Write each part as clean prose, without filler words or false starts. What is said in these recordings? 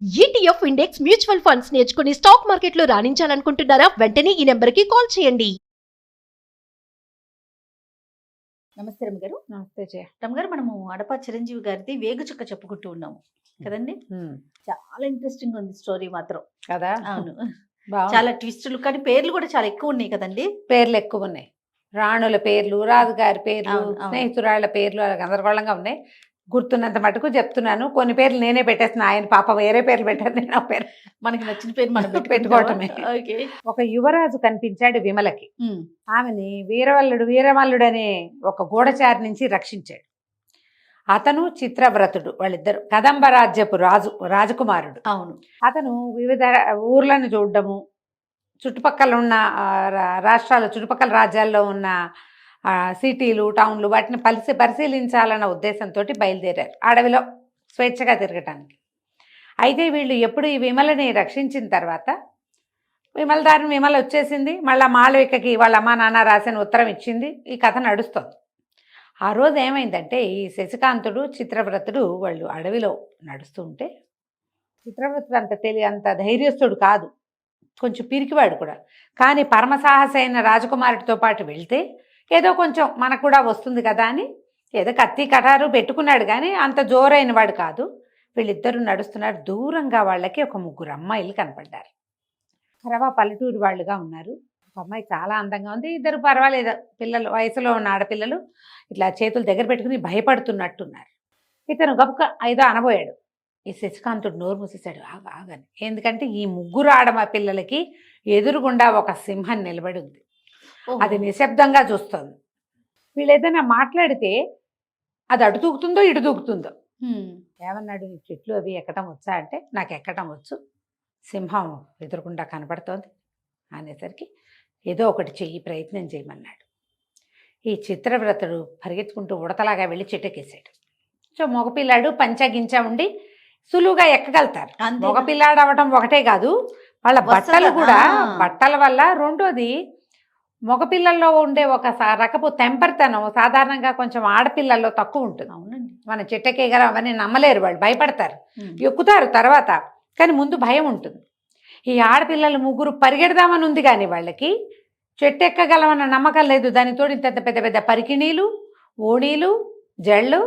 ETF index mutual funds నేర్చుకుని stock మార్కెట్లో రాణించాలనుకుంటున్నారా? వెంటనే ఈ నెంబర్కి కాల్ చేయండి. నమస్తే రమ్మగారు. నమస్తే జయ. రమ్మగారు, మనము అడప చిరంజీవి గారిది వేగుచుక్క చెప్పుకుంటూ ఉన్నాము కదండి. చాలా ఇంట్రెస్టింగ్ ఉంది స్టోరీ మాత్రం కదా. అవును, బాగుంది. చాలా ట్విస్టులు, కానీ పేర్లు కూడా చాలా ఎక్కువ ఉన్నాయి కదండి. పేర్లు ఎక్కువ ఉన్నాయి. రాణుల పేర్లు, రాజుగారి పేర్లు, అవును, అవును. స్నేహితురాళ్ల పేర్లు అలా గందరగోళంగా ఉన్నాయి. గుర్తున్నంత మటుకు చెప్తున్నాను. కొన్ని పేర్లు నేనే పెట్టేస్తున్నా. ఆయన పాప వేరే పేర్లు పెట్టారు, నేను ఆ పేరు మనకి నచ్చిన పేరు మనం పెట్టుకోవటమే. ఓకే. ఒక యువరాజు కనిపించాడు విమలకి. ఆమెని వీరమల్లుడు అనే ఒక గూఢచారి నుంచి రక్షించాడు. అతను చిత్రవ్రతుడు, వాళ్ళిద్దరు కదంబ రాజ్యపు రాజకుమారుడు. అవును. అతను వివిధ ఊర్లను చూడడము, చుట్టుపక్కల ఉన్న రాష్ట్రాలు, చుట్టుపక్కల రాజ్యాల్లో ఉన్న సిటీలు, టౌన్లు, వాటిని పరిశీలించాలన్న ఉద్దేశంతో బయలుదేరారు అడవిలో స్వేచ్ఛగా తిరగటానికి. అయితే వీళ్ళు ఎప్పుడు ఈ విమలని రక్షించిన తర్వాత విమల వచ్చేసింది. మళ్ళీ మాళవికకి వాళ్ళ అమ్మా నాన్న రాసిన ఉత్తరం ఇచ్చింది. ఈ కథ నడుస్తుంది. ఆ రోజు ఏమైందంటే, ఈ శశికాంతుడు, చిత్రవ్రతుడు వాళ్ళు అడవిలో నడుస్తుంటే, చిత్రవ్రతుడు అంత ధైర్యస్తుడు కాదు, కొంచెం పిరికివాడు కూడా. కానీ పరమసాహసైన రాజకుమారుడితో పాటు వెళ్తే ఏదో కొంచెం మనకు కూడా వస్తుంది కదా అని ఏదో కత్తి కటారు పెట్టుకున్నాడు, కానీ అంత జోరైన వాడు కాదు. వీళ్ళిద్దరూ నడుస్తున్నారు. దూరంగా వాళ్ళకి ఒక ముగ్గురు అమ్మాయిలు కనపడ్డారు. కరవా పల్లెటూరు వాళ్ళుగా ఉన్నారు. ఒక అమ్మాయి చాలా అందంగా ఉంది. ఇద్దరు పర్వాలేదు పిల్లలు, వయసులో ఉన్న ఆడపిల్లలు ఇట్లా చేతులు దగ్గర పెట్టుకుని భయపడుతున్నట్టున్నారు. ఇతను గబుక ఏదో అనబోయాడు. ఈ శశికాంతుడు నోరు మూసేశాడు. ఆగని. ఎందుకంటే ఈ ముగ్గురు పిల్లలకి ఎదురుగుండా ఒక సింహం నిలబడి ఉంది. అది నిశ్శబ్దంగా చూస్తుంది. వీళ్ళు ఏదైనా మాట్లాడితే అది అటు దూకుతుందో ఇటు దూకుతుందో. ఏమన్నాడు, నీ చెట్లు అవి ఎక్కడం వచ్చా అంటే, నాకు ఎక్కడం వచ్చు, సింహం ఎదురుకుండా కనపడుతోంది అనేసరికి ఏదో ఒకటి చెయ్యి, ప్రయత్నం చేయమన్నాడు. ఈ చిత్రవ్రతుడు పరిగెత్తుకుంటూ ఉడతలాగా వెళ్ళి చెట్టెక్కేసాడు. సో మగపిల్లాడు పంచగించ ఉండి సులువుగా ఎక్కగలుగుతారు. మగపిల్లాడు అవ్వటం ఒకటే కాదు, వాళ్ళ బట్టలు కూడా, బట్టల వల్ల. రెండోది, మగపిల్లల్లో ఉండే ఒక రకపు తెంపర్తనం సాధారణంగా కొంచెం ఆడపిల్లల్లో తక్కువ ఉంటుంది. అవునండి. మన చెట్టెక్కేయగలం అవన్నీ నమ్మలేరు, వాళ్ళు భయపడతారు, ఎక్కుతారు తర్వాత, కానీ ముందు భయం ఉంటుంది. ఈ ఆడపిల్లలు ముగ్గురు పరిగెడదామని ఉంది, కానీ వాళ్ళకి చెట్టు ఎక్కగలమన్న నమ్మకం లేదు. దానితో ఇంత పెద్ద పెద్ద పరికిణీలు, ఓణీలు, జళ్ళు,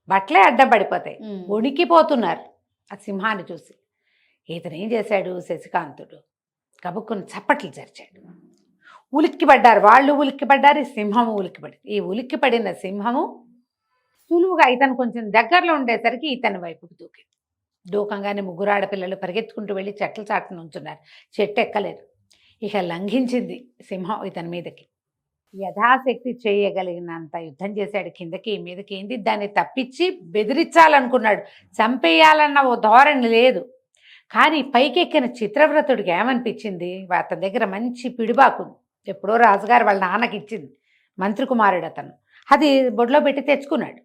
బట్టలే అడ్డం పడిపోతాయి. వణికిపోతున్నారు ఆ సింహాన్ని చూసి. ఇతను ఏం చేశాడు, శశికాంతుడు కబుక్కుని చప్పట్లు జరిచాడు. ఉలిక్కిపడ్డారు వాళ్ళు, ఉలిక్కిపడ్డారు, ఈ సింహము ఉలిక్కిపడింది. ఈ ఉలిక్కిపడిన సింహము సులువుగా ఇతను కొంచెం దగ్గరలో ఉండేసరికి ఇతని వైపుకు దూకింది. దూకంగానే ముగ్గురు ఆడపిల్లలు పరిగెత్తుకుంటూ వెళ్ళి చెట్ల చాటున ఉంచున్నారు. చెట్టు ఎక్కలేరు. ఇక లంఘించింది సింహం ఇతని మీదకి. యథాశక్తి చేయగలిగినంత యుద్ధం చేశాడు, కిందకి మీదకి. ఏంది, దాన్ని తప్పించి బెదిరించాలనుకున్నాడు, చంపేయాలన్న ఓ ధోరణి లేదు. కానీ పైకెక్కిన చిత్రవ్రతుడికి ఏమనిపించింది, అతని దగ్గర మంచి పిడిబాకుంది, ఎప్పుడో రాజుగారు వాళ్ళ నాన్నకి ఇచ్చింది, మంత్రి కుమారుడు అతను. అది బొడ్లో పెట్టి తెచ్చుకున్నాడు.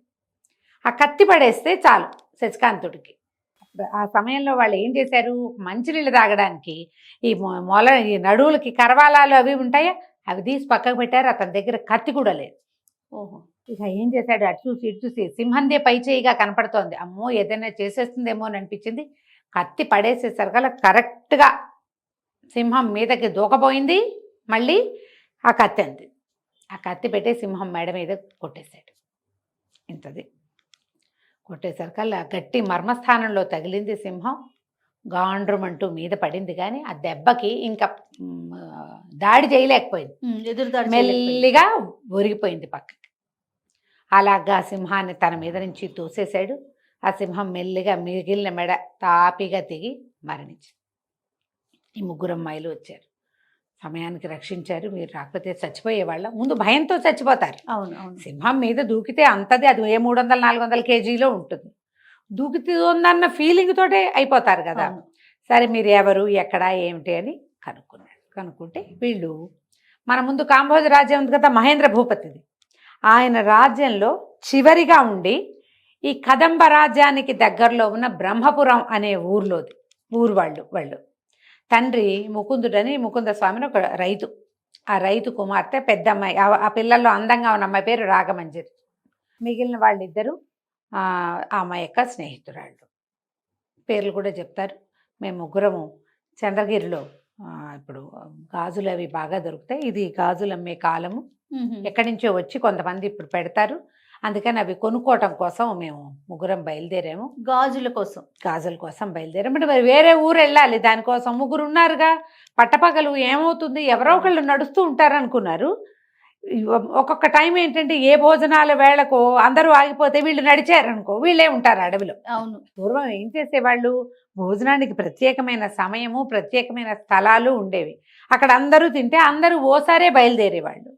ఆ కత్తి పడేస్తే చాలు శశికాంతుడికి. ఆ సమయంలో వాళ్ళు ఏం చేశారు, మంచినీళ్ళు తాగడానికి ఈ నడువులకి కరవాలాలు అవి ఉంటాయా, అవి తీసి పక్కకు పెట్టారు. అతని దగ్గర కత్తి కూడా లేదు. ఓహో. ఇక ఏం చేశాడు, అటు చూసి ఇటు చూసి సింహందే పై చేయిగా కనపడుతోంది. అమ్మో ఏదైనా చేసేస్తుందేమో అని అనిపించింది. కత్తి పడేసేసరికల్లా కరెక్ట్గా సింహం మీదకి దూకపోయింది. మళ్ళీ ఆ కత్తి అంది. ఆ కత్తి పెట్టే సింహం మెడ మీద కొట్టేశాడు. ఇంతది కొట్టేసరికల్లా గట్టి మర్మస్థానంలో తగిలింది సింహం. గాండ్రమంటూ మీద పడింది, కానీ ఆ దెబ్బకి ఇంకా దాడి చేయలేకపోయింది. మెల్లిగా ఒరిగిపోయింది పక్కకి. అలాగా సింహాన్ని తన మీద నుంచి తోసేశాడు. ఆ సింహం మెల్లిగా మిగిలిన మెడ తాపిగా తెగి మరణించింది. ఈ ముగ్గురు అమ్మాయిలు వచ్చారు, సమయానికి రక్షించారు. మీరు రాకపోతే చచ్చిపోయేవాళ్ళ. ముందు భయంతో చచ్చిపోతారు. అవును, అవును. సింహం మీద దూకితే అంతది, అది 300-400 కేజీలో ఉంటుంది. దూకుతుందన్న ఫీలింగ్ తోటే అయిపోతారు కదా. సరే మీరు ఎవరు, ఎక్కడ, ఏమిటి అని కనుక్కున్నాడు. కనుక్కుంటే వీళ్ళు మన ముందు కాంబోజ రాజ్యం ఉంది కదా, మహేంద్ర భూపతిది. ఆయన రాజ్యంలో చివరిగా ఉండి ఈ కదంబ రాజ్యానికి దగ్గరలో ఉన్న బ్రహ్మపురం అనే ఊరు వాళ్ళు తండ్రి ముకుందుడని, ముకుంద స్వామిని ఒక రైతు. ఆ రైతు కుమార్తె పెద్ద అమ్మాయి. ఆ పిల్లల్లో అందంగా ఉన్న అమ్మాయి పేరు రాగమంజరి. మిగిలిన వాళ్ళిద్దరూ ఆ అమ్మాయి యొక్క స్నేహితురాళ్ళు. పేర్లు కూడా చెప్తారు. మేము ముగ్గురము చంద్రగిరిలో ఇప్పుడు గాజులు అవి బాగా దొరుకుతాయి. ఇది గాజులు అమ్మే కాలము. ఎక్కడి నుంచో వచ్చి కొంతమంది ఇప్పుడు పెడతారు. అందుకని అవి కొనుక్కోవటం కోసం మేము ముగ్గురం బయలుదేరాము. గాజుల కోసం. గాజుల కోసం బయలుదేరాము. అంటే మరి వేరే ఊరు వెళ్ళాలి దానికోసం. ముగ్గురు ఉన్నారుగా, పట్టపగలు ఏమవుతుంది, ఎవరో ఒకళ్ళు నడుస్తూ ఉంటారు అనుకున్నారు. ఒక్కొక్క టైం ఏంటంటే ఏ భోజనాల వేళకో అందరూ ఆగిపోతే వీళ్ళు నడిచారనుకో వీళ్ళే ఉంటారు అడవిలో. అవును. పూర్వం ఏం చేసేవాళ్ళు, భోజనానికి ప్రత్యేకమైన సమయము, ప్రత్యేకమైన స్థలాలు ఉండేవి. అక్కడ అందరూ తింటే అందరూ ఓసారే బయలుదేరేవాళ్ళు.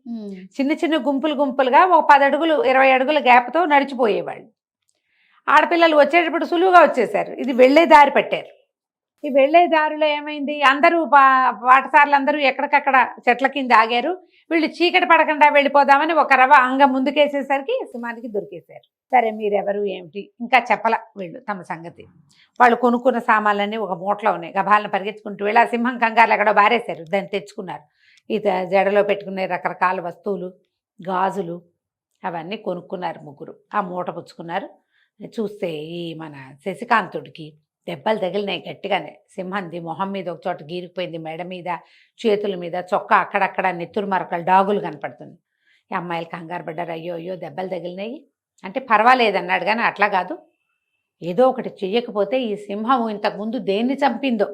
చిన్న చిన్న గుంపులుగా ఒక 10 అడుగులు 20 అడుగుల గ్యాప్తో నడిచిపోయేవాళ్ళు. ఆడపిల్లలు వచ్చేటప్పుడు సులువుగా వచ్చేసారు. ఇది వెళ్ళే దారి పట్టారు. ఈ వెళ్ళే దారిలో ఏమైంది, అందరూ పాఠశాలలు అందరూ ఎక్కడికక్కడ చెట్ల కింద ఆగారు. వీళ్ళు చీకటి పడకుండా వెళ్ళిపోదామని ఒక రవ అంగం ముందుకేసేసరికి సింహానికి దొరికేశారు. సరే మీరెవరు ఏమిటి ఇంకా చెప్పల వీళ్ళు తమ సంగతి. వాళ్ళు కొనుక్కున్న సామాన్లన్నీ ఒక మూటలో ఉన్నాయి. గభాలను పరిగెత్తుకుంటూ వెళ్ళి ఆ సింహం కంగారులు ఎక్కడో బారేశారు. దాన్ని తెచ్చుకున్నారు. ఈ జడలో పెట్టుకునే రకరకాల వస్తువులు, గాజులు అవన్నీ కొనుక్కున్నారు ముగ్గురు. ఆ మూట పుచ్చుకున్నారు. చూస్తే ఈ మన శశికాంతుడికి దెబ్బలు తగిలినాయి గట్టిగానే. సింహంది మొహం మీద ఒక చోట గీరిపోయింది, మెడ మీద, చేతుల మీద, చొక్కా అక్కడక్కడ నెత్తురు మరకలు, డాగులు కనపడుతుంది. ఈ అమ్మాయిలు కంగారు పడ్డారు. అయ్యో దెబ్బలు తగిలినాయి అంటే పర్వాలేదు అన్నాడు. కానీ అట్లా కాదు, ఏదో ఒకటి చెయ్యకపోతే ఈ సింహము ఇంతకుముందు దేన్ని చంపిందో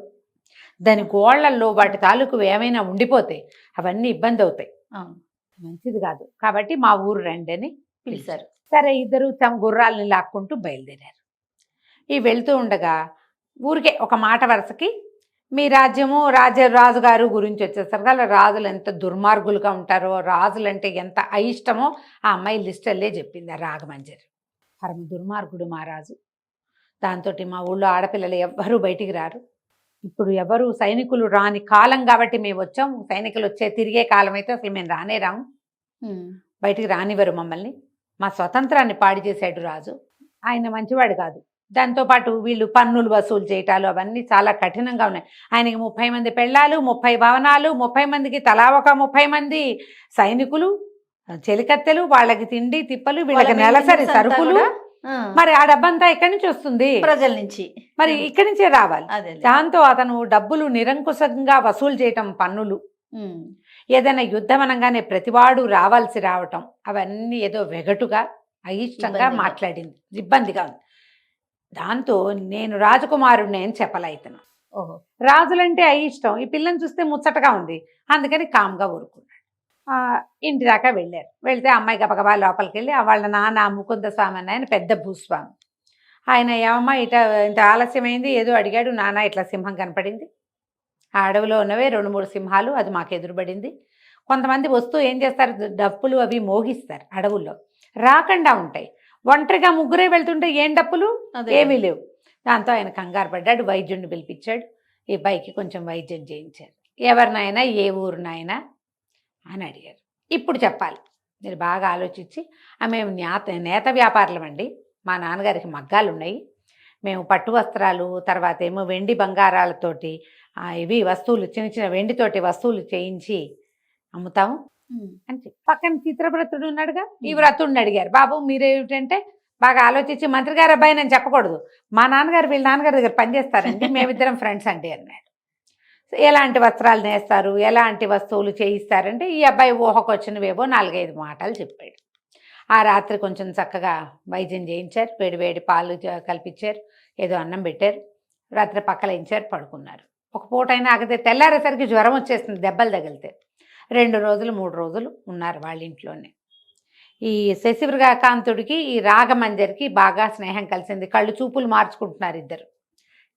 దాని గోళ్లల్లో వాటి తాలూకు ఏమైనా ఉండిపోతే అవన్నీ ఇబ్బంది అవుతాయి, మంచిది కాదు. కాబట్టి మా ఊరు రండి అని పిలిచారు. సరే ఇద్దరు తమ గుర్రాలని లాక్కుంటూ బయలుదేరారు. ఈ వెళ్తూ ఉండగా ఊరికే ఒక మాట వరుసకి మీ రాజ్యము రాజుగారు గురించి వచ్చేసరికి అలా రాజులు ఎంత దుర్మార్గులుగా ఉంటారో, రాజులంటే ఎంత అయిష్టమో ఆ అమ్మాయి లిస్టల్లే చెప్పింది. ఆ రాగమంజరి పరమ దుర్మార్గుడు మా రాజు. దాంతో మా ఊళ్ళో ఆడపిల్లలు ఎవ్వరూ బయటికి రారు. ఇప్పుడు ఎవరు సైనికులు రాని కాలం కాబట్టి మేము వచ్చాము. సైనికులు తిరిగే కాలం అయితే అసలు మేము రానే రాము, బయటికి రానివ్వరు మమ్మల్ని. మా స్వతంత్రాన్ని పాడి చేశాడు రాజు. ఆయన మంచివాడు కాదు. దాంతోపాటు వీళ్ళు పన్నులు వసూలు చేయటాలు అవన్నీ చాలా కఠినంగా ఉన్నాయి. ఆయనకి 30 మంది పెళ్ళాలు, 30 భవనాలు, 30 మందికి తలా ఒక 30 మంది సైనికులు, చెలికత్తెలు, వాళ్ళకి తిండి తిప్పలు, వీళ్ళకి నెలసరి సరుకులు. మరి ఆ డబ్బంతా ఎక్కడి నుంచి వస్తుంది? ప్రజల నుంచి. మరి ఇక్కడి నుంచే రావాలి. దాంతో అతను డబ్బులు నిరంకుశంగా వసూలు చేయటం, పన్నులు. ఏదైనా యుద్ధం అనగానే ప్రతివాడు రావటం, అవన్నీ ఏదో వెగటుగా అయిష్టంగా మాట్లాడింది, ఇబ్బందిగా ఉంది. దాంతో నేను రాజకుమారుడిని అని చెప్పలైతను. రాజులంటే అయిష్టం, ఈ పిల్లని చూస్తే ముచ్చటగా ఉంది, అందుకని కామ్గా ఊరుకున్నాడు. ఇంటి దాకా వెళ్ళారు. వెళ్తే అమ్మాయి గబగబా లోపలికి వెళ్ళి వాళ్ళ నాన్న ముకుంద స్వామి అని ఆయన పెద్ద భూస్వామి. ఆయన ఏమమ్మా ఇంత ఆలస్యమైంది ఏదో అడిగాడు. నాన్న ఇట్లా సింహం కనపడింది, ఆ అడవిలో ఉన్నవే 2-3 సింహాలు, అది మాకు ఎదురుపడింది. కొంతమంది వస్తూ ఏం చేస్తారు, డప్పులు అవి మోగిస్తారు, అడవుల్లో రాకుండా ఉంటాయి. ఒంటరిగా ముగ్గురే వెళ్తుంటే ఏం డప్పులు ఏమీ లేవు. దాంతో ఆయన కంగారు పడ్డాడు. వైద్యుడిని పిలిపించాడు. ఈ అబ్బాయికి కొంచెం వైద్యం చేయించారు. ఎవరినైనా ఏ ఊరినైనా అని అడిగారు. ఇప్పుడు చెప్పాలి, మీరు బాగా ఆలోచించి. మేము నేత వ్యాపారులం అండి, మా నాన్నగారికి మగ్గాలు ఉన్నాయి, మేము పట్టు వస్త్రాలు, తర్వాత ఏమో వెండి బంగారాలతోటి ఇవి వస్తువులు, చిన్న వెండితోటి వస్తువులు చేయించి అమ్ముతాము అని చెప్పి. పక్కన చిత్రవ్రతుడు ఉన్నాడుగా, ఈ వ్రతుడిని అడిగారు. బాబు మీరేమిటంటే బాగా ఆలోచించి, మంత్రి గారు అబ్బాయి నేను చెప్పకూడదు, మా నాన్నగారు వీళ్ళ నాన్నగారి దగ్గర పనిచేస్తారండి, మేమిద్దరం ఫ్రెండ్స్ అండి అన్నాడు. ఎలాంటి వస్త్రాలు నేస్తారు, ఎలాంటి వస్తువులు చేయిస్తారంటే ఈ అబ్బాయి ఊహకు వచ్చినవేవో 4-5 మాటలు చెప్పాడు. ఆ రాత్రి కొంచెం చక్కగా వైద్యం చేయించారు, వేడివేడి పాలు కల్పించారు, ఏదో అన్నం పెట్టారు, రాత్రి పక్కలేయించారు, పడుకున్నారు. ఒక పూటైనా ఆగితే తెల్లారేసరికి జ్వరం వచ్చేస్తుంది దెబ్బలు తగిలితే. 2 రోజులు 3 రోజులు ఉన్నారు వాళ్ళ ఇంట్లోనే. ఈ శశికాంతుడికి ఈ రాగమంజరికి బాగా స్నేహం కలిసింది. కళ్ళు చూపులు మార్చుకుంటున్నారు ఇద్దరు.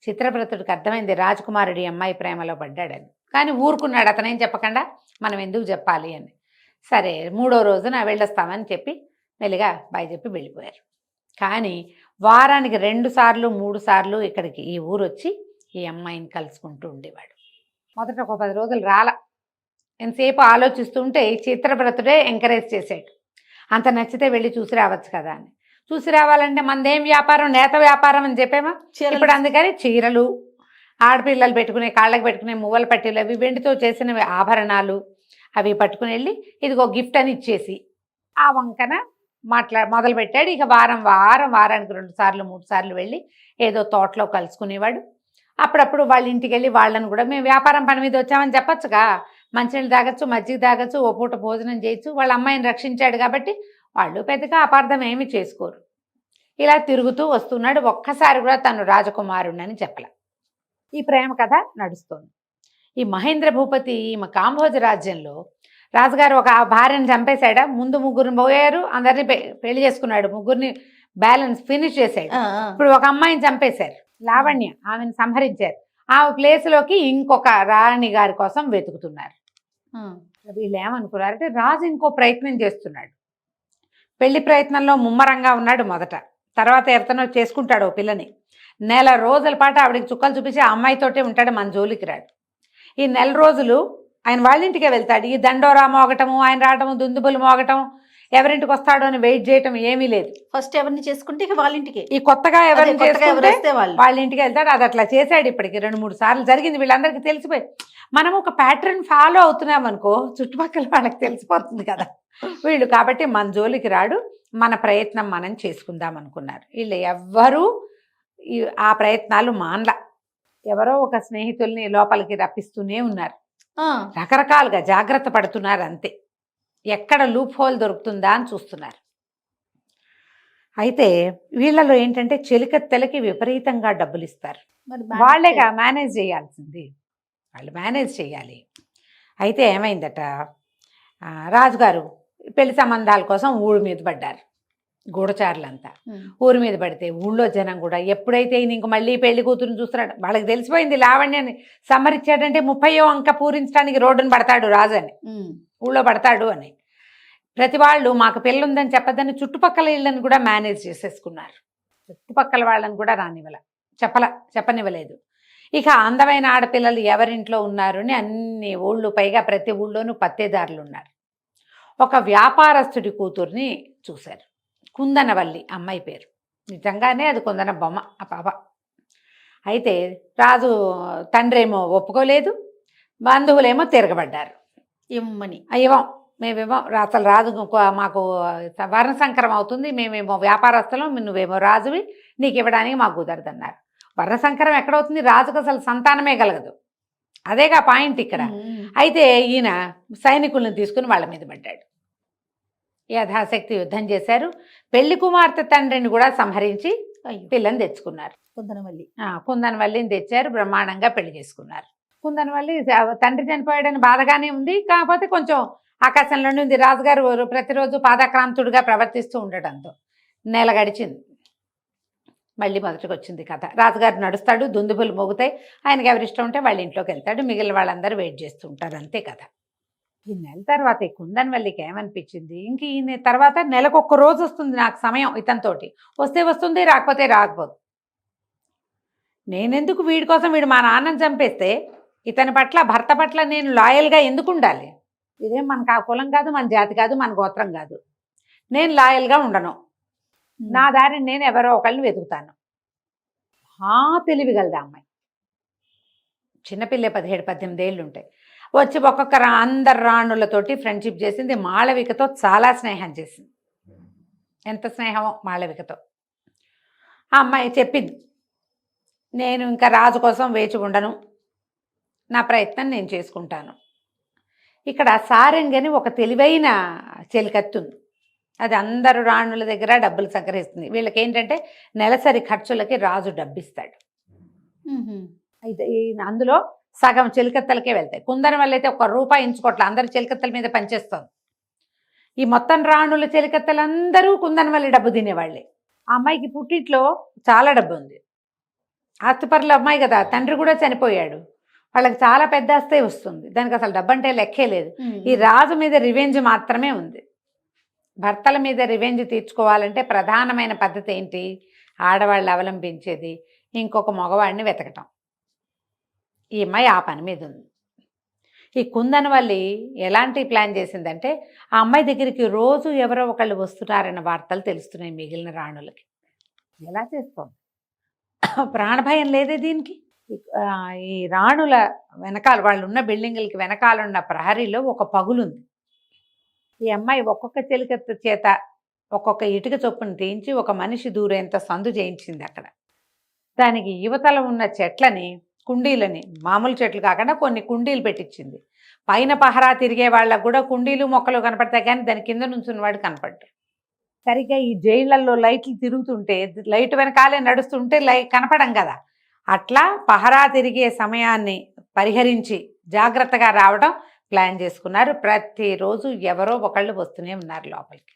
చిత్రవ్రతుడికి అర్థమైంది రాజకుమారుడి అమ్మాయి ప్రేమలో పడ్డాడని. కానీ ఊరుకున్నాడు, అతనేం చెప్పకుండా మనం ఎందుకు చెప్పాలి అని. సరే 3వ రోజున వెళ్ళొస్తామని చెప్పి మెల్లిగా బాయ్ చెప్పి వెళ్ళిపోయారు. కానీ వారానికి 2 సార్లు 3 సార్లు ఇక్కడికి ఈ ఊరు వచ్చి ఈ అమ్మాయిని కలుసుకుంటూ ఉండేవాడు. మొదట ఒక 10 రోజులు రాల. ఎంతసేపు ఆలోచిస్తుంటే చిత్రవ్రతుడే ఎంకరేజ్ చేశాడు. అంత నచ్చితే వెళ్ళి చూసి రావచ్చు కదా అని. చూసి రావాలంటే మనదేం వ్యాపారం, నేత వ్యాపారం అని చెప్పేమా. ఇప్పుడు అందుకని చీరలు, ఆడపిల్లలు పెట్టుకునే కాళ్ళకి పెట్టుకునే మువ్వల పట్టీలు, అవి వెండితో చేసినవి ఆభరణాలు అవి పట్టుకుని వెళ్ళి ఇదిగో గిఫ్ట్ అని ఇచ్చేసి ఆ వంకన మొదలుపెట్టాడు. ఇక వారానికి 2 సార్లు 3 సార్లు వెళ్ళి ఏదో తోటలో కలుసుకునేవాడు. అప్పుడప్పుడు వాళ్ళ ఇంటికి వెళ్ళి వాళ్ళని కూడా మేము వ్యాపారం పని మీద వచ్చామని చెప్పొచ్చుగా, మంచినీళ్ళు తాగొచ్చు, మజ్జిగ తాగొచ్చు, ఓ పూట భోజనం చేయొచ్చు. వాళ్ళ అమ్మాయిని రక్షించాడు కాబట్టి వాళ్ళు పెద్దగా అపార్థం ఏమీ చేసుకోరు. ఇలా తిరుగుతూ వస్తున్నాడు. ఒక్కసారి కూడా తను రాజకుమారుణ్ణని చెప్పలే. ఈ ప్రేమ కథ నడుస్తుంది. ఈ మహేంద్ర భూపతి ఈమె కాంబోజ రాజ్యంలో రాజుగారు ఒక భార్యను చంపేశాడా, ముందు 3 పోయారు, అందరినీ పెళ్లి చేసుకున్నాడు, 3 బ్యాలెన్స్ ఫినిష్ చేశాడు. ఇప్పుడు ఒక అమ్మాయిని చంపేశారు, లావణ్య, ఆమెను సంహరించారు. ఆమె ప్లేస్లోకి ఇంకొక రాణి గారి కోసం వెతుకుతున్నారు. వీళ్ళు ఏమనుకున్నారంటే రాజు ఇంకో ప్రయత్నం చేస్తున్నాడు. పెళ్లి ప్రయత్నంలో ముమ్మరంగా ఉన్నాడు మొదట. తర్వాత ఎవరితోనో చేసుకుంటాడు ఓ పిల్లని. నెల రోజుల పాటు ఆవిడకి చుక్కలు చూపించి ఆ అమ్మాయితోటే ఉంటాడు, మన జోలికి రాడు. ఈ నెల రోజులు ఆయన వాళ్ళ ఇంటికే వెళ్తాడు. ఈ దండోరా మోగటము, ఆయన రావటము, దుందుబులు మోగటం, ఎవరింటికి వస్తాడో అని వెయిట్ చేయటం ఏమీ లేదు. ఫస్ట్ ఎవరిని చేసుకుంటే ఇక వాళ్ళ ఇంటికి, ఈ కొత్తగా ఎవరిని వస్తే వాళ్ళ ఇంటికి వెళ్తాడు. అది అట్లా చేశాడు. ఇప్పటికి 2-3 సార్లు జరిగింది. వీళ్ళందరికీ తెలిసిపోయి మనం ఒక ప్యాటర్న్ ఫాలో అవుతున్నాం అనుకో, చుట్టుపక్కల వాళ్ళకి తెలిసిపోతుంది కదా వీళ్ళు. కాబట్టి మన జోలికి రాడు, మన ప్రయత్నం మనం చేసుకుందాం అనుకున్నారు. వీళ్ళు ఎవ్వరూ ఆ ప్రయత్నాలు మానలా. ఎవరో ఒక స్నేహితుల్ని లోపలికి రప్పిస్తూనే ఉన్నారు. రకరకాలుగా జాగ్రత్త పడుతున్నారు అంతే. ఎక్కడ లూప్ హోల్ దొరుకుతుందా అని చూస్తున్నారు. అయితే వీళ్ళలో ఏంటంటే చెలికత్తెలకి విపరీతంగా డబ్బులు ఇస్తారు. వాళ్ళేగా మేనేజ్ చేయాల్సింది, వాళ్ళు మేనేజ్ చేయాలి. అయితే ఏమైందట, రాజుగారు పెళ్లి సంబంధాల కోసం ఊరి మీద పడ్డారు. గూఢచారులంతా ఊరి మీద పడితే ఊళ్ళో జనం కూడా ఎప్పుడైతే ఇంక మళ్ళీ పెళ్లి కూతురుని చూస్తున్నాడు, వాళ్ళకి తెలిసిపోయింది లావణ్యాన్ని సంహరించాడంటే 30వ అంక పూరించడానికి రోడ్డును పడతాడు రాజు అని, ఊళ్ళో పడతాడు అని. ప్రతి వాళ్ళు మాకు పిల్ల ఉందని చెప్పదని చుట్టుపక్కల ఇళ్ళని కూడా మేనేజ్ చేసేసుకున్నారు. చుట్టుపక్కల వాళ్ళని కూడా చెప్పనివ్వలేదు. ఇక అందమైన ఆడపిల్లలు ఎవరింట్లో ఉన్నారు అని అన్ని ఊళ్ళు, పైగా ప్రతి ఊళ్ళోనూ పత్తేదారులు ఉన్నారు. ఒక వ్యాపారస్తుడి కూతుర్ని చూశారు, కుందనవల్లి అమ్మాయి పేరు. నిజంగానే అది కుందన బొమ్మ ఆ పాప. అయితే రాజు తండ్రి ఏమో ఒప్పుకోలేదు, బంధువులేమో తిరగబడ్డారు. ఇవ్వం మేమేమో, అసలు రాజు మాకు వర్ణ సంకరం అవుతుంది, మేమేమో వ్యాపారస్తులం, నువ్వేమో రాజువి, నీకు ఇవ్వడానికి మాకు కుదరదన్నారు. వర్ణ సంకరం ఎక్కడవుతుంది, రాజుకు అసలు సంతానమే కలగదు, అదేగా పాయింట్ ఇక్కడ. అయితే ఈయన సైనికులను తీసుకుని వాళ్ళ మీద పడ్డాడు. యథాశక్తి యుద్ధం చేశారు. పెళ్లి కుమార్తె తండ్రిని కూడా సంహరించి పిల్లని తెచ్చుకున్నారు. కుందనవల్లిని తెచ్చారు, బ్రహ్మాండంగా పెళ్లి చేసుకున్నారు. కుందనవల్లి తండ్రి చనిపోయాడని బాధగానే ఉంది, కాకపోతే కొంచెం ఆకాశంలోనే ఉంది. రాజుగారు ప్రతిరోజు పాదాక్రాంతుడిగా ప్రవర్తిస్తూ ఉండటంతో నెల గడిచింది. మళ్ళీ మొదటికి వచ్చింది కథ. రాజుగారు నడుస్తాడు, దుందుబులు మోగుతాయి, ఆయనకి ఎవరిష్టం ఉంటే వాళ్ళ ఇంట్లోకి వెళ్తాడు, మిగిలిన వాళ్ళందరూ వెయిట్ చేస్తూ ఉంటారు, అంతే కథ. ఈ నెల తర్వాత ఈ కుందనవల్లికి ఏమనిపించింది, ఇంక ఈయన తర్వాత నెలకు 1 రోజు వస్తుంది నాకు సమయం ఇతనితోటి, వస్తే వస్తుంది, రాకపోతే రాకపోదు. నేనెందుకు వీడి కోసం, వీడు మా నాన్నని చంపేస్తే ఇతని పట్ల, భర్త పట్ల నేను లాయల్గా ఎందుకు ఉండాలి? ఇదేం మనకు ఆ కులం కాదు, మన జాతి కాదు, మన గోత్రం కాదు, నేను లాయల్గా ఉండను, నా దారిని నేను ఎవరో ఒకళ్ళని వెతుకుతాను. తెలివిగలదా అమ్మాయి, చిన్నపిల్లే 17-18 ఏళ్ళు ఉంటాయి. వచ్చి ఒక్కొక్క అందరు రాణులతోటి ఫ్రెండ్షిప్ చేసింది. మాళవికతో చాలా స్నేహం చేసింది. ఎంత స్నేహమో మాళవికతో. ఆ అమ్మాయి చెప్పింది, నేను ఇంకా రాజు కోసం వేచి ఉండను, నా ప్రయత్నం నేను చేసుకుంటాను. ఇక్కడ సారంగని ఒక తెలివైన చెలికత్తి ఉంది. అది అందరు రాణుల దగ్గర డబ్బులు సంగ్రహిస్తుంది. వీళ్ళకి ఏంటంటే నెలసరి ఖర్చులకి రాజు డబ్బిస్తాడు. అయితే అందులో సగం చెలికత్తలకే వెళ్తాయి. కుందనవల్లి అయితే 1 రూపాయి ఎంచుకోవట్లే, అందరు చెలికత్తల మీద పనిచేస్తుంది. ఈ మొత్తం రాణుల చెలికత్తలందరూ కుందనవల్లి డబ్బు తినేవాళ్ళే. ఆ అమ్మాయికి పుట్టింట్లో చాలా డబ్బు ఉంది, ఆస్తిపరుల అమ్మాయి కదా, తండ్రి కూడా చనిపోయాడు, వాళ్ళకి చాలా పెద్ద ఆస్తే వస్తుంది, దానికి అసలు డబ్బు అంటే లెక్కే లేదు. ఈ రాజు మీద రివెంజ్ మాత్రమే ఉంది. భర్తల మీద రివెంజ్ తీర్చుకోవాలంటే ప్రధానమైన పద్ధతి ఏంటి, ఆడవాళ్ళు అవలంబించేది ఇంకొక మగవాడిని వెతకటం. ఈ అమ్మాయి ఆ పని మీద ఉంది. ఈ కుందనవల్లి ఎలాంటి ప్లాన్ చేసిందంటే, ఆ అమ్మాయి దగ్గరికి రోజు ఎవరో ఒకళ్ళు వస్తున్నారన్న వార్తలు తెలుస్తున్నాయి మిగిలిన రాణులకి. ఎలా చేస్తోంది, ప్రాణభయం లేదే దీనికి. ఈ రాణుల వెనకాల, వాళ్ళు ఉన్న బిల్డింగులకి వెనకాలన్న ప్రహరీలో ఒక పగులుంది. ఈ అమ్మాయి ఒక్కొక్క చెలికత్త చేత ఒక్కొక్క ఇటుక చొప్పున తీయించి ఒక మనిషి దూరేంత సందు చేయించింది అక్కడ. దానికి యువతల ఉన్న చెట్లని, కుండీలని, మామూలు చెట్లు కాకుండా కొన్ని కుండీలు పెట్టించింది. పైన పహరా తిరిగే వాళ్ళకు కూడా కుండీలు మొక్కలు కనపడతాయి, కానీ దాని కింద నుంచున్నవాడు కనపడ్డాడు. సరిగ్గా ఈ జైళ్ళల్లో లైట్లు తిరుగుతుంటే లైట్ వెనకాలే నడుస్తుంటే కనపడం కదా, అట్లా పహరా తిరిగే సమయాన్ని పరిహరించి జాగ్రత్తగా రావడం ప్లాన్ చేసుకున్నారు. ప్రతిరోజు ఎవరో ఒకళ్ళు వస్తూనే ఉన్నారు లోపలికి.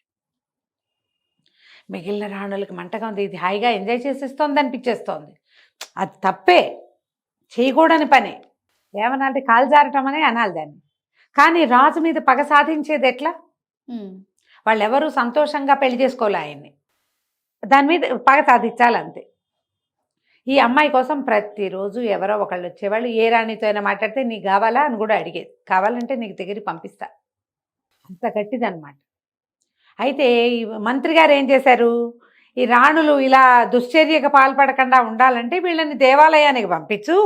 మిగిలిన రాణులకి మంటగా ఉంది, ఇది హాయిగా ఎంజాయ్ చేసేస్తోంది అనిపించేస్తోంది. అది తప్పే, చేయకూడని పని. ఏమనాలంటే కాలు జారటం అనే అనాలి దాన్ని. కానీ రాజు మీద పగ సాధించేది ఎట్లా? వాళ్ళెవరూ సంతోషంగా పెళ్లి చేసుకోలే ఆయన్ని, దాని మీద పగ సాధించాలి అంతే. ఈ అమ్మాయి కోసం ప్రతిరోజు ఎవరో ఒకళ్ళు వచ్చేవాళ్ళు. ఏ రాణితో అయినా మాట్లాడితే నీకు కావాలా అని కూడా అడిగేది. కావాలంటే నీకు దగ్గరికి పంపిస్తా, అంత గట్టిదన్నమాట. అయితే ఈ మంత్రి గారు ఏం చేశారు, ఈ రాణులు ఇలా దుశ్చర్యకు పాల్పడకుండా ఉండాలంటే వీళ్ళని దేవాలయానికి పంపించు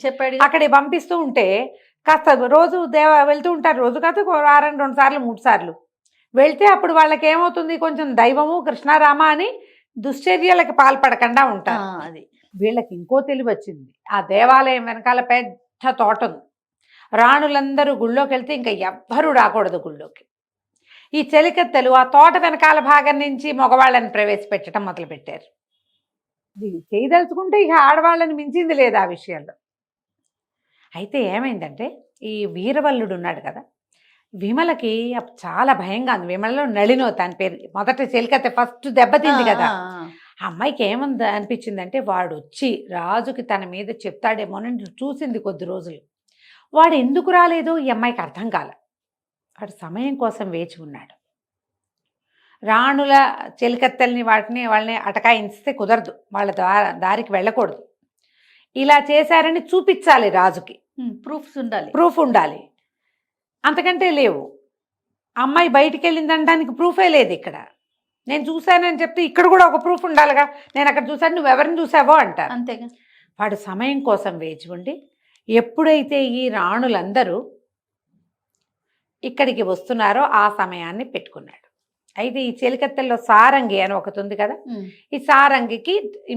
చెప్పాడు. అక్కడికి పంపిస్తూ ఉంటే కాస్త రోజు వెళ్తూ ఉంటారు. రోజు కాదు, వారం 2 సార్లు 3 సార్లు వెళ్తే అప్పుడు వాళ్ళకి ఏమవుతుంది, కొంచెం దైవము కృష్ణారామ అని దుశ్చర్యలకు పాల్పడకుండా ఉంటారు. అది వీళ్ళకి ఇంకో తెలివి వచ్చింది. ఆ దేవాలయం వెనకాల పెద్ద తోట ఉంది. రాణులందరూ గుళ్ళోకి వెళ్తే ఇంకా ఎవ్వరూ రాకూడదు గుళ్ళోకి. ఈ చెలికత్తెలు ఆ తోట వెనకాల భాగం నుంచి మగవాళ్ళని ప్రవేశపెట్టడం మొదలుపెట్టారు. ఇది చేయదలుచుకుంటే ఇక ఆడవాళ్ళని మించింది లేదు ఆ విషయంలో. అయితే ఏమైందంటే ఈ వీరవల్లుడు ఉన్నాడు కదా, విమలకి చాలా భయంగా ఉంది. విమలలో నళినో తన పేరు, మొదట చెలికత్తె ఫస్ట్ దెబ్బతింది కదా. ఆ అమ్మాయికి ఏముంది అనిపించిందంటే వాడు వచ్చి రాజుకి తన మీద చెప్తాడేమోనని చూసింది కొద్ది రోజులు. వాడు ఎందుకు రాలేదో ఈ అమ్మాయికి అర్థం కాల. వాడు సమయం కోసం వేచి ఉన్నాడు. రాణుల చెలికత్తెల్ని వాళ్ళని అటకాయిస్తే కుదరదు, వాళ్ళ దారికి వెళ్ళకూడదు. ఇలా చేశారని చూపించాలి రాజుకి, ప్రూఫ్ ఉండాలి. అంతకంటే లేవు. అమ్మాయి బయటికి వెళ్ళిందనడానికి ప్రూఫే లేదు ఇక్కడ. నేను చూశానని చెప్తే ఇక్కడ కూడా ఒక ప్రూఫ్ ఉండాలిగా, నేను అక్కడ చూశాను నువ్వు ఎవరిని చూసావో అంటారు. అంతేగా. వాడు సమయం కోసం వేచి ఉండి ఎప్పుడైతే ఈ రాణులందరూ ఇక్కడికి వస్తున్నారో ఆ సమయాన్ని పెట్టుకున్నాడు. అయితే ఈ చెలికత్తెల్లో సారంగి అని ఒకటి ఉంది కదా, ఈ సారంగికి ఈ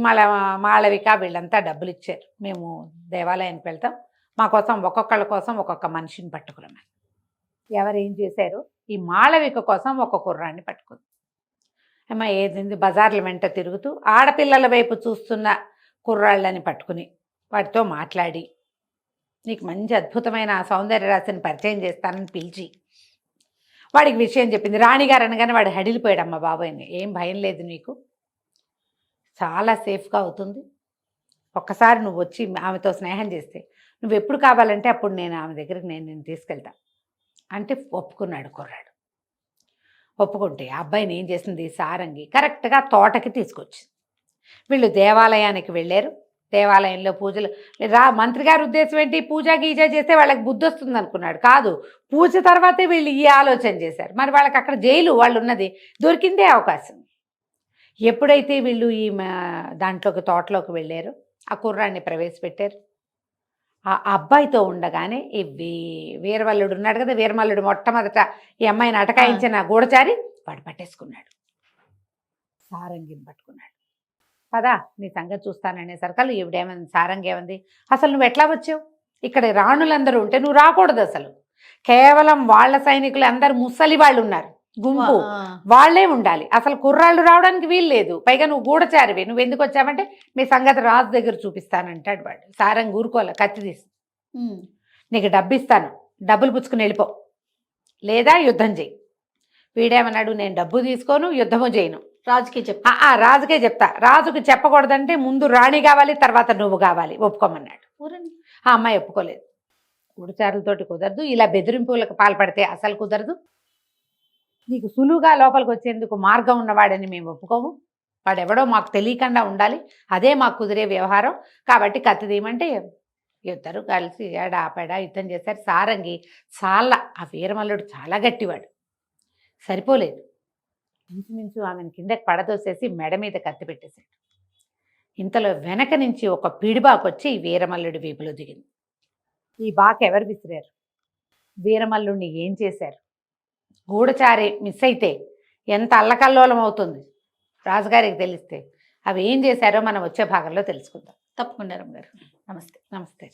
మాళవిక వీళ్ళంతా డబ్బులు ఇచ్చారు. మేము దేవాలయానికి వెళ్తాం, మా కోసం ఒక్కొక్కళ్ళ కోసం ఒక్కొక్క మనిషిని పట్టుకున్నాం. ఎవరేం చేశారు, ఈ మాళవిక కోసం ఒక కుర్రాన్ని పట్టుకుంది. అమ్మ ఏది బజార్ల వెంట తిరుగుతూ ఆడపిల్లల వైపు చూస్తున్న కుర్రాళ్ళని పట్టుకుని వాటితో మాట్లాడి నీకు మంచి అద్భుతమైన సౌందర్య రాశిని పరిచయం చేస్తానని పిలిచి వాడికి విషయం చెప్పింది. రాణిగారు అనగానే వాడు హడిలిపోయాడు. అమ్మ బాబోయ్ని, ఏం భయం లేదు నీకు, చాలా సేఫ్గా అవుతుంది. ఒక్కసారి నువ్వు వచ్చి ఆమెతో స్నేహం చేస్తే నువ్వు ఎప్పుడు కావాలంటే అప్పుడు నేను ఆమె దగ్గరికి నేను తీసుకెళ్తా అంటే ఒప్పుకున్నాడు కుర్రాడు. ఒప్పుకుంటే ఆ అబ్బాయిని ఏం చేసింది సారంగి కరెక్ట్గా తోటకి తీసుకొచ్చింది. వీళ్ళు దేవాలయానికి వెళ్ళారు. దేవాలయంలో పూజలు మంత్రి గారి ఉద్దేశం ఏంటి, పూజ గీజ చేస్తే వాళ్ళకి బుద్ధి వస్తుంది అనుకున్నాడు. కాదు, పూజ తర్వాతే వీళ్ళు ఈ ఆలోచన చేశారు. మరి వాళ్ళకి అక్కడ జైలు వాళ్ళు ఉన్నది, దొరికిందే అవకాశం. ఎప్పుడైతే వీళ్ళు ఈ దాంట్లోకి తోటలోకి వెళ్ళారో ఆ కుర్రాన్ని ప్రవేశపెట్టారు. ఆ అబ్బాయితో ఉండగానే ఈ వీరవల్లుడు ఉన్నాడు కదా, వీరమల్లుడు మొట్టమొదట ఈ అమ్మాయిని అటకాయించిన గూఢచారి వాడు పట్టేసుకున్నాడు. సారంగిని పట్టుకున్నాడు. పదా నీ సంగతి చూస్తాననేసరికల్లా ఈవిడేమంది, సారంగి ఏమంది, అసలు నువ్వు ఎట్లా వచ్చావు, ఇక్కడ రాణులందరూ ఉంటే నువ్వు రాకూడదు, అసలు కేవలం వాళ్ళ సైనికులు అందరు ముసలి వాళ్ళు ఉన్నారు, గుంపు వాళ్లే ఉండాలి, అసలు కుర్రాళ్ళు రావడానికి వీలు లేదు, పైగా నువ్వు గూఢచారివి, నువ్వు ఎందుకు వచ్చావంటే మీ సంగతి రాజు దగ్గర చూపిస్తానంటాడు వాడు. సారంగి ఊరుకోలే, కత్తి తీసి నీకు డబ్బు ఇస్తాను, డబ్బులు పుచ్చుకుని వెళ్ళిపో, లేదా యుద్ధం చేయి. వీడేమన్నాడు, నేను డబ్బు తీసుకోను, యుద్ధము చేయను, రాజుకే చెప్తా. రాజుకే చెప్తా. రాజుకి చెప్పకూడదంటే ముందు రాణి కావాలి, తర్వాత నువ్వు కావాలి, ఒప్పుకోమన్నాడు. ఆ అమ్మాయి ఒప్పుకోలేదు. గూఢచారులతోటి కుదరదు, ఇలా బెదిరింపులకు పాల్పడితే అసలు కుదరదు, నీకు సులువుగా లోపలికి వచ్చేందుకు మార్గం ఉన్నవాడని మేము ఒప్పుకోము, వాడెవడో మాకు తెలియకుండా ఉండాలి, అదే మాకు కుదిరే వ్యవహారం, కాబట్టి కత్తి తీయమంటే ఇద్దరు కలిసి ఏడాపెడా యుద్ధం చేశారు. సారంగి ఆ వీరమల్లుడు చాలా గట్టివాడు, సరిపోలేదు, ఇంచుమించు ఆమెను కిందకి పడదోసేసి మెడ మీద కత్తి పెట్టేశాడు. ఇంతలో వెనక నుంచి ఒక పిడిబాకొచ్చి వీరమల్లుడి వీపులో దిగింది. ఈ బాకు ఎవరు విసిరారు, వీరమల్లుడిని ఏం చేశారు, గూఢచారి మిస్ అయితే ఎంత అల్లకల్లోలం అవుతుంది రాజుగారికి తెలిస్తే. అవి ఏం చేశారో మనం వచ్చే భాగంలో తెలుసుకుందాం. తప్పకుండా రమ్య గారు. నమస్తే. నమస్తే.